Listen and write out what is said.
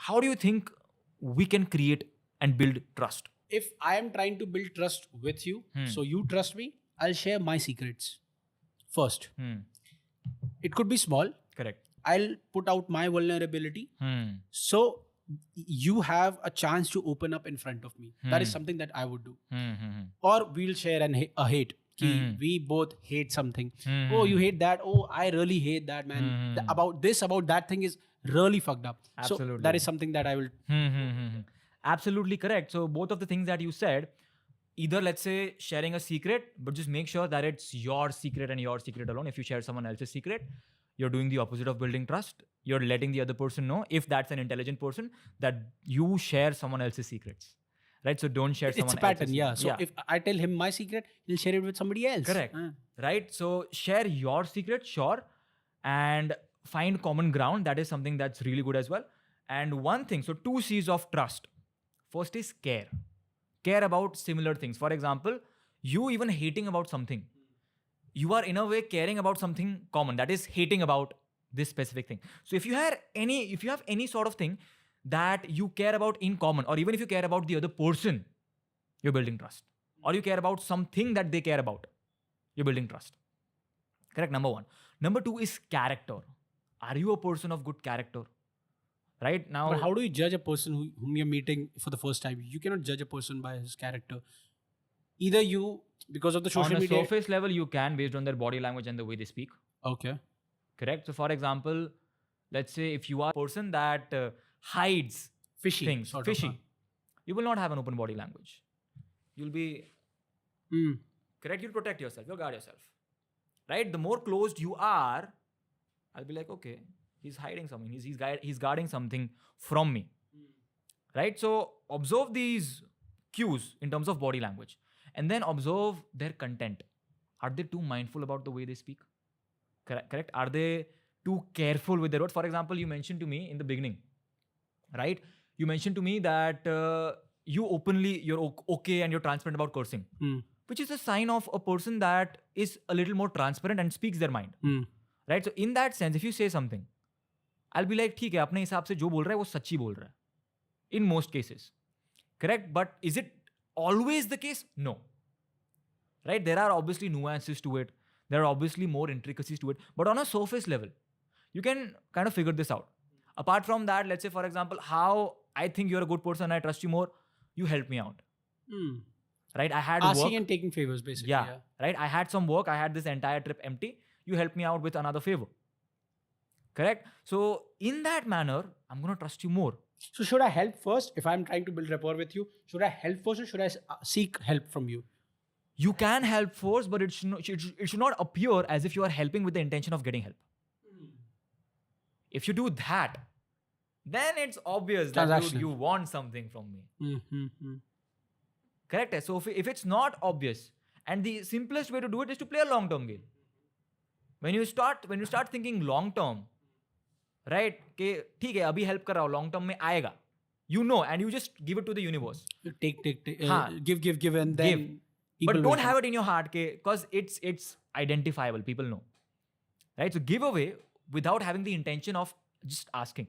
how do you think we can create and build trust? If I am trying to build trust with you, so you trust me, I'll share my secrets first. It could be small. Correct. I'll put out my vulnerability. So you have a chance to open up in front of me. That is something that I would do. Or we'll share a hate. We both hate something. Oh, you hate that. Oh, I really hate that, man. About that thing is really fucked up. Absolutely. So that is something that I will. Absolutely correct. So both of the things that you said, either let's say sharing a secret, but just make sure that it's your secret and your secret alone. If you share someone else's secret, you're doing the opposite of building trust. You're letting the other person know, if that's an intelligent person, that you share someone else's secrets. Right? So don't share someone else's. It's a pattern, yeah. So if I tell him my secret, he'll share it with somebody else. Correct. Right? So share your secret, sure. And find common ground. That is something that's really good as well. And one thing, so 2 C's of trust. First is care. Care about similar things. For example, you even hating about something. You are in a way caring about something common. That is hating about this specific thing. So if you have any sort of thing that you care about in common, or even if you care about the other person, you're building trust. Or you care about something that they care about, you're building trust. Correct, number 1. Number 2 is character. Are you a person of good character? Right now, but how do you judge a person whom you're meeting for the first time? You cannot judge a person by his character. Either you, because of the social media. On a surface level, you can, based on their body language and the way they speak. Okay. Correct. So, for example, let's say if you are a person that hides fishy things, you will not have an open body language. You'll be correct. You'll protect yourself. You'll guard yourself. Right. The more closed you are, I'll be like, okay, he's hiding something. He's guarding something from me. Right. So observe these cues in terms of body language, and then observe their content. Are they too mindful about the way they speak? Correct. Are they too careful with their words? For example, you mentioned to me in the beginning, right? You mentioned to me that you're okay and you're transparent about cursing, which is a sign of a person that is a little more transparent and speaks their mind. Right? So in that sense, if you say something, I'll be like, ठीक है, अपने हिसाब से जो बोल रहा है वो सच्ची बोल रहा है. In most cases. Correct? But is it always the case? No. Right? There are obviously nuances to it. There are obviously more intricacies to it. But on a surface level, you can kind of figure this out. Apart from that, let's say, for example, how I think you're a good person, I trust you more, you help me out. Right? I had asking work. and taking favors, basically. Yeah. Right? I had some work. I had this entire trip empty. You help me out with another favor. Correct? So in that manner, I'm going to trust you more. So should I help first? If I'm trying to build rapport with you, should I help first or should I seek help from you? You can help first, but it should not appear as if you are helping with the intention of getting help. If you do that, then it's obvious that you want something from me. Correct? So if it's not obvious, and the simplest way to do it is to play a long-term game. When you start thinking long-term, right? कि ठीक है अभी help कर रहा हूँ, long-term में आएगा. You know, and you just give it to the universe. Take. Give, and then. But don't have it in your heart, because it's identifiable. People know, right? So give away without having the intention of just asking.